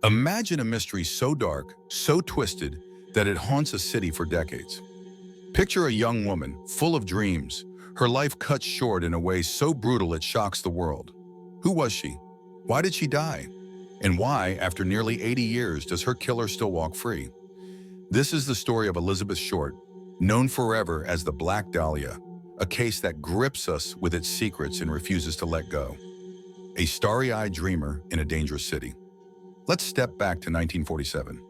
Imagine a mystery so dark, so twisted, that it haunts a city for decades. Picture a young woman, full of dreams, her life cut short in a way so brutal it shocks the world. Who was she? Why did she die? And why, after nearly 80 years, does her killer still walk free? This is the story of Elizabeth Short, known forever as the Black Dahlia, a case that grips us with its secrets and refuses to let go. A starry-eyed dreamer in a dangerous city. Let's step back to 1947.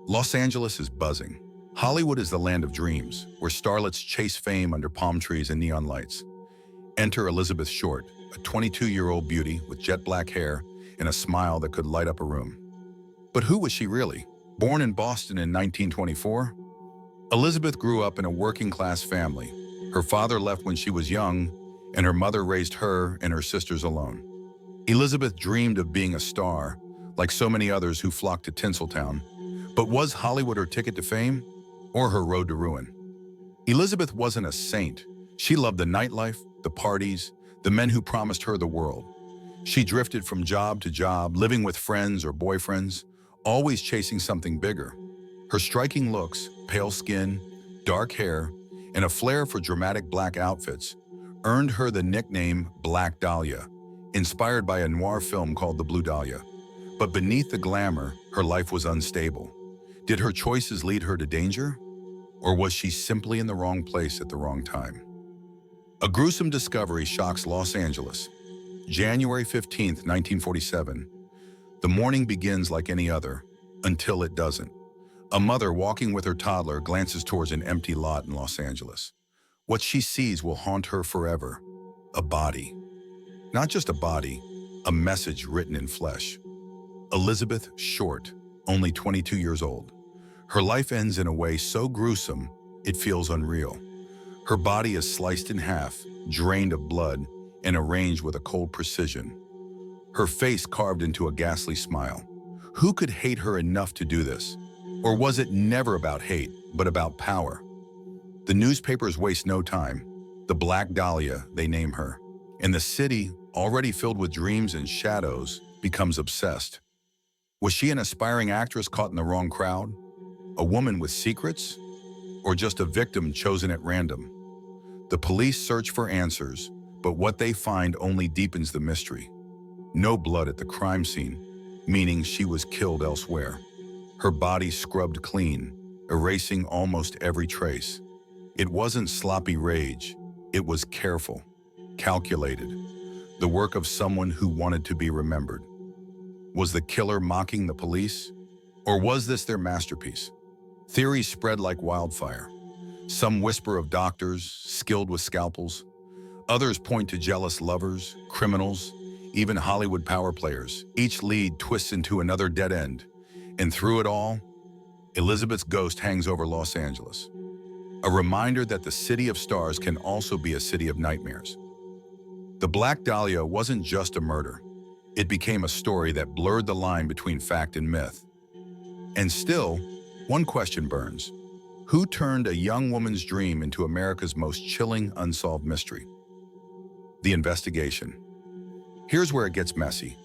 Los Angeles is buzzing. Hollywood is the land of dreams, where starlets chase fame under palm trees and neon lights. Enter Elizabeth Short, a 22-year-old beauty with jet black hair and a smile that could light up a room. But who was she really? Born in Boston in 1924, Elizabeth grew up in a working-class family. Her father left when she was young, and her mother raised her and her sisters alone. Elizabeth dreamed of being a star, like so many others who flocked to Tinseltown. But was Hollywood her ticket to fame, or her road to ruin? Elizabeth wasn't a saint. She loved the nightlife, the parties, the men who promised her the world. She drifted from job to job, living with friends or boyfriends, always chasing something bigger. Her striking looks, pale skin, dark hair, and a flair for dramatic black outfits earned her the nickname Black Dahlia, inspired by a noir film called The Blue Dahlia. But beneath the glamour, her life was unstable. Did her choices lead her to danger? Or was she simply in the wrong place at the wrong time? A gruesome discovery shocks Los Angeles. January 15, 1947. The morning begins like any other, until it doesn't. A mother walking with her toddler glances towards an empty lot in Los Angeles. What she sees will haunt her forever. A body. Not just a body, a message written in flesh. Elizabeth Short, only 22 years old. Her life ends in a way so gruesome, it feels unreal. Her body is sliced in half, drained of blood, and arranged with a cold precision. Her face carved into a ghastly smile. Who could hate her enough to do this? Or was it never about hate, but about power? The newspapers waste no time. The Black Dahlia, they name her. And the city, already filled with dreams and shadows, becomes obsessed. Was she an aspiring actress caught in the wrong crowd? A woman with secrets? Or just a victim chosen at random? The police search for answers, but what they find only deepens the mystery. No blood at the crime scene, meaning she was killed elsewhere. Her body scrubbed clean, erasing almost every trace. It wasn't sloppy rage, it was careful, calculated, the work of someone who wanted to be remembered. Was the killer mocking the police? Or was this their masterpiece? Theories spread like wildfire. Some whisper of doctors, skilled with scalpels. Others point to jealous lovers, criminals, even Hollywood power players. Each lead twists into another dead end. And through it all, Elizabeth's ghost hangs over Los Angeles. A reminder that the city of stars can also be a city of nightmares. The Black Dahlia wasn't just a murder. It became a story that blurred the line between fact and myth. And still, one question burns. Who turned a young woman's dream into America's most chilling unsolved mystery? The investigation. Here's where it gets messy.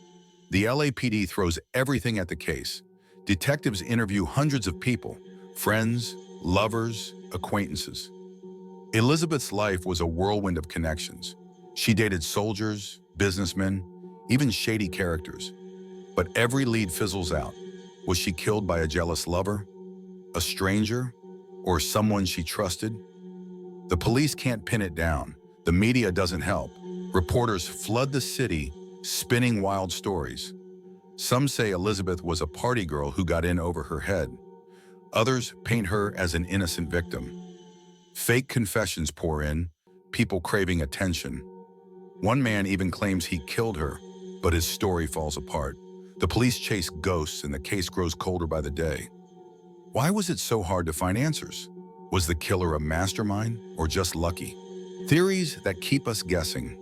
The LAPD throws everything at the case. Detectives interview hundreds of people, friends, lovers, acquaintances. Elizabeth's life was a whirlwind of connections. She dated soldiers, businessmen, even shady characters. But every lead fizzles out. Was she killed by a jealous lover, a stranger, or someone she trusted? The police can't pin it down. The media doesn't help. Reporters flood the city, spinning wild stories. Some say Elizabeth was a party girl who got in over her head. Others paint her as an innocent victim. Fake confessions pour in, people craving attention. One man even claims he killed her, but his story falls apart. The police chase ghosts and the case grows colder by the day. Why was it so hard to find answers? Was the killer a mastermind or just lucky? Theories that keep us guessing.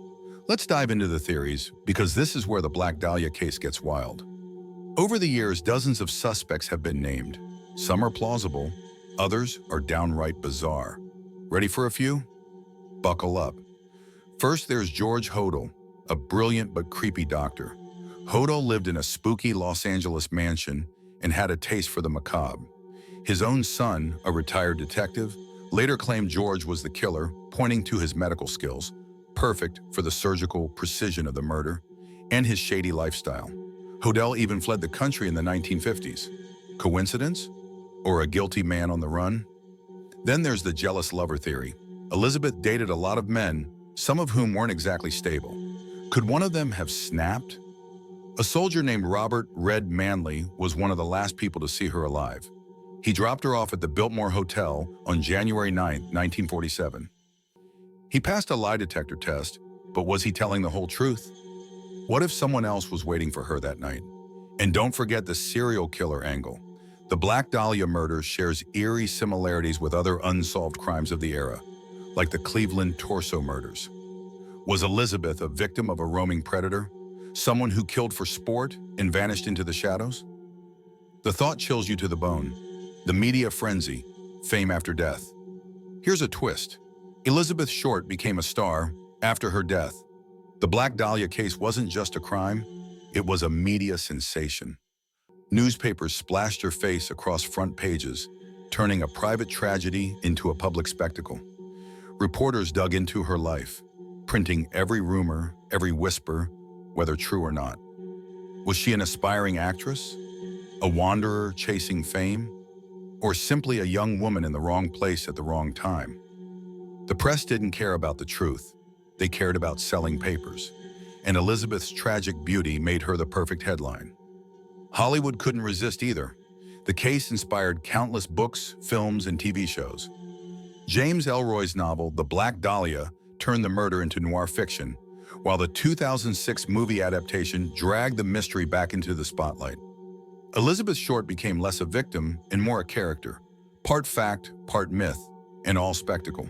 Let's dive into the theories, because this is where the Black Dahlia case gets wild. Over the years, dozens of suspects have been named. Some are plausible, others are downright bizarre. Ready for a few? Buckle up. First, there's George Hodel, a brilliant but creepy doctor, Hodel lived in a spooky Los Angeles mansion and had a taste for the macabre. His own son, a retired detective, later claimed George was the killer, pointing to his medical skills, perfect for the surgical precision of the murder, and his shady lifestyle. Hodel even fled the country in the 1950s. Coincidence? Or a guilty man on the run? Then there's the jealous lover theory. Elizabeth dated a lot of men, some of whom weren't exactly stable. Could one of them have snapped? A soldier named Robert "Red" Manley was one of the last people to see her alive. He dropped her off at the Biltmore Hotel on January 9, 1947. He passed a lie detector test, but was he telling the whole truth? What if someone else was waiting for her that night? And don't forget the serial killer angle. The Black Dahlia murder shares eerie similarities with other unsolved crimes of the era, like the Cleveland torso murders. Was Elizabeth a victim of a roaming predator? Someone who killed for sport and vanished into the shadows? The thought chills you to the bone. The media frenzy, fame after death. Here's a twist. Elizabeth Short became a star after her death. The Black Dahlia case wasn't just a crime, it was a media sensation. Newspapers splashed her face across front pages, turning a private tragedy into a public spectacle. Reporters dug into her life, printing every rumor, every whisper, whether true or not. Was she an aspiring actress? A wanderer chasing fame? Or simply a young woman in the wrong place at the wrong time? The press didn't care about the truth. They cared about selling papers. And Elizabeth's tragic beauty made her the perfect headline. Hollywood couldn't resist either. The case inspired countless books, films, and TV shows. James Ellroy's novel, The Black Dahlia, turned the murder into noir fiction, while the 2006 movie adaptation dragged the mystery back into the spotlight. Elizabeth Short became less a victim and more a character, part fact, part myth, and all spectacle.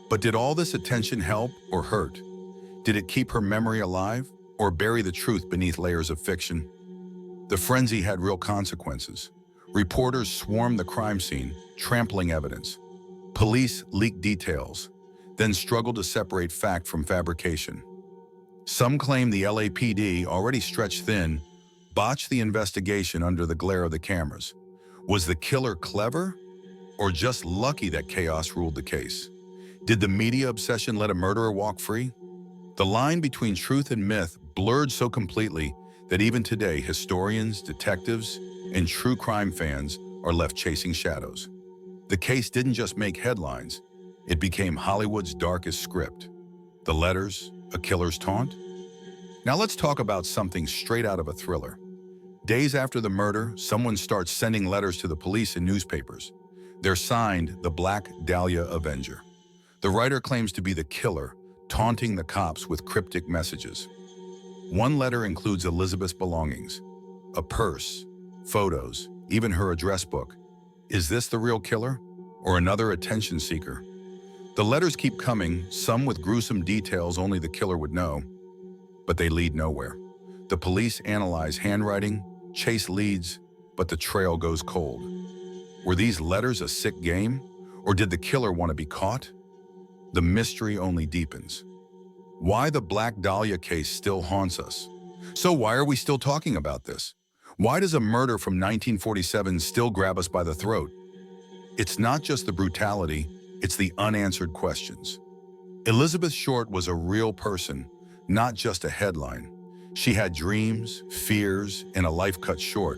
But did all this attention help or hurt? Did it keep her memory alive or bury the truth beneath layers of fiction? The frenzy had real consequences. Reporters swarmed the crime scene, trampling evidence. Police leaked details, then struggled to separate fact from fabrication. Some claim the LAPD, already stretched thin, botched the investigation under the glare of the cameras. Was the killer clever, or just lucky that chaos ruled the case? Did the media obsession let a murderer walk free? The line between truth and myth blurred so completely that even today, historians, detectives, and true crime fans are left chasing shadows. The case didn't just make headlines, it became Hollywood's darkest script. The letters, a killer's taunt? Now let's talk about something straight out of a thriller. Days after the murder, someone starts sending letters to the police and newspapers. They're signed the Black Dahlia Avenger. The writer claims to be the killer, taunting the cops with cryptic messages. One letter includes Elizabeth's belongings, a purse, photos, even her address book. Is this the real killer, or another attention seeker? The letters keep coming, some with gruesome details only the killer would know, but they lead nowhere. The police analyze handwriting, chase leads, but the trail goes cold. Were these letters a sick game, or did the killer want to be caught? The mystery only deepens. Why the Black Dahlia case still haunts us. So why are we still talking about this? Why does a murder from 1947 still grab us by the throat? It's not just the brutality, it's the unanswered questions. Elizabeth Short was a real person, not just a headline. She had dreams, fears, and a life cut short.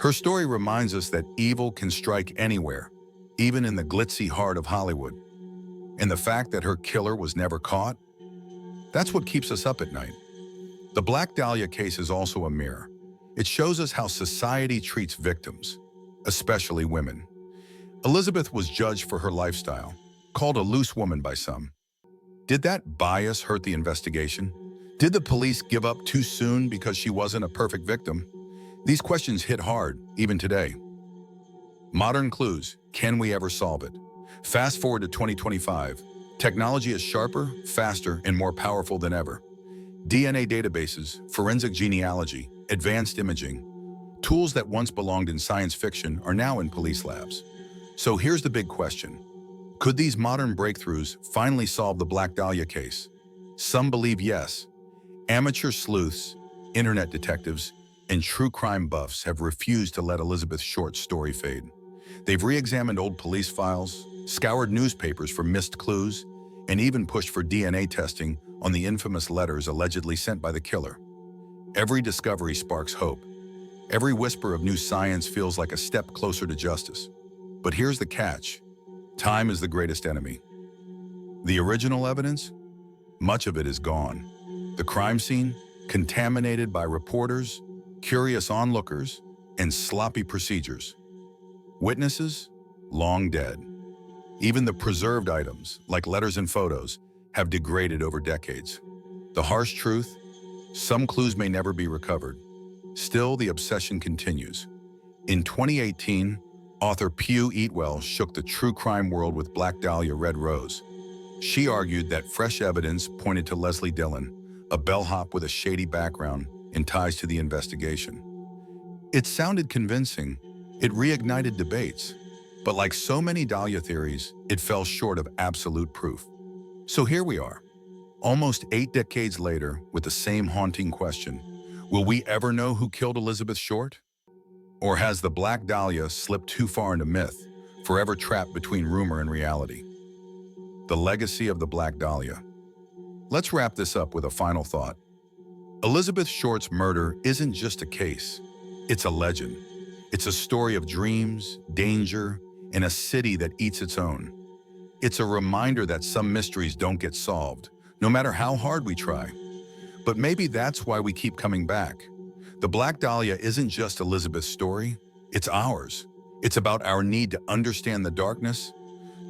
Her story reminds us that evil can strike anywhere, even in the glitzy heart of Hollywood. And the fact that her killer was never caught, that's what keeps us up at night. The Black Dahlia case is also a mirror. It shows us how society treats victims, especially women. Elizabeth was judged for her lifestyle, called a loose woman by some. Did that bias hurt the investigation? Did the police give up too soon because she wasn't a perfect victim? These questions hit hard, even today. Modern clues, can we ever solve it? Fast forward to 2025. Technology is sharper, faster, and more powerful than ever. DNA databases, forensic genealogy, advanced imaging, tools that once belonged in science fiction are now in police labs. So here's the big question. Could these modern breakthroughs finally solve the Black Dahlia case? Some believe yes. Amateur sleuths, Internet detectives and true crime buffs have refused to let Elizabeth Short's story fade. They've re-examined old police files, scoured newspapers for missed clues, and even pushed for DNA testing on the infamous letters allegedly sent by the killer. Every discovery sparks hope. Every whisper of new science feels like a step closer to justice. But here's the catch. Time is the greatest enemy. The original evidence? Much of it is gone. The crime scene? Contaminated by reporters, curious onlookers, and sloppy procedures. Witnesses? Long dead. Even the preserved items, like letters and photos, have degraded over decades. The harsh truth? Some clues may never be recovered. Still, the obsession continues. In 2018, author Eatwell shook the true crime world with Black Dahlia Red Rose. She argued that fresh evidence pointed to Leslie Dillon, a bellhop with a shady background and ties to the investigation. It sounded convincing. It reignited debates. But like so many Dahlia theories, it fell short of absolute proof. So here we are, almost 8 decades later, with the same haunting question. Will we ever know who killed Elizabeth Short? Or has the Black Dahlia slipped too far into myth, forever trapped between rumor and reality? The legacy of the Black Dahlia. Let's wrap this up with a final thought. Elizabeth Short's murder isn't just a case. It's a legend. It's a story of dreams, danger, and a city that eats its own. It's a reminder that some mysteries don't get solved, no matter how hard we try. But maybe that's why we keep coming back. The Black Dahlia isn't just Elizabeth's story, it's ours. It's about our need to understand the darkness,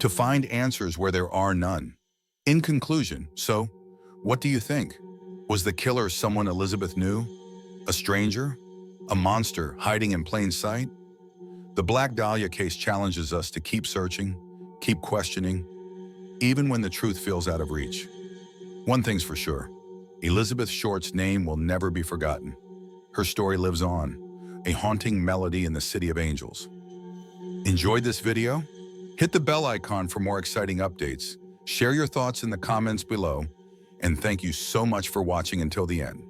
to find answers where there are none. In conclusion, so, what do you think? Was the killer someone Elizabeth knew? A stranger? A monster hiding in plain sight? The Black Dahlia case challenges us to keep searching, keep questioning, even when the truth feels out of reach. One thing's for sure, Elizabeth Short's name will never be forgotten. Her story lives on, a haunting melody in the City of Angels. Enjoyed this video? Hit the bell icon for more exciting updates, share your thoughts in the comments below, and thank you so much for watching until the end.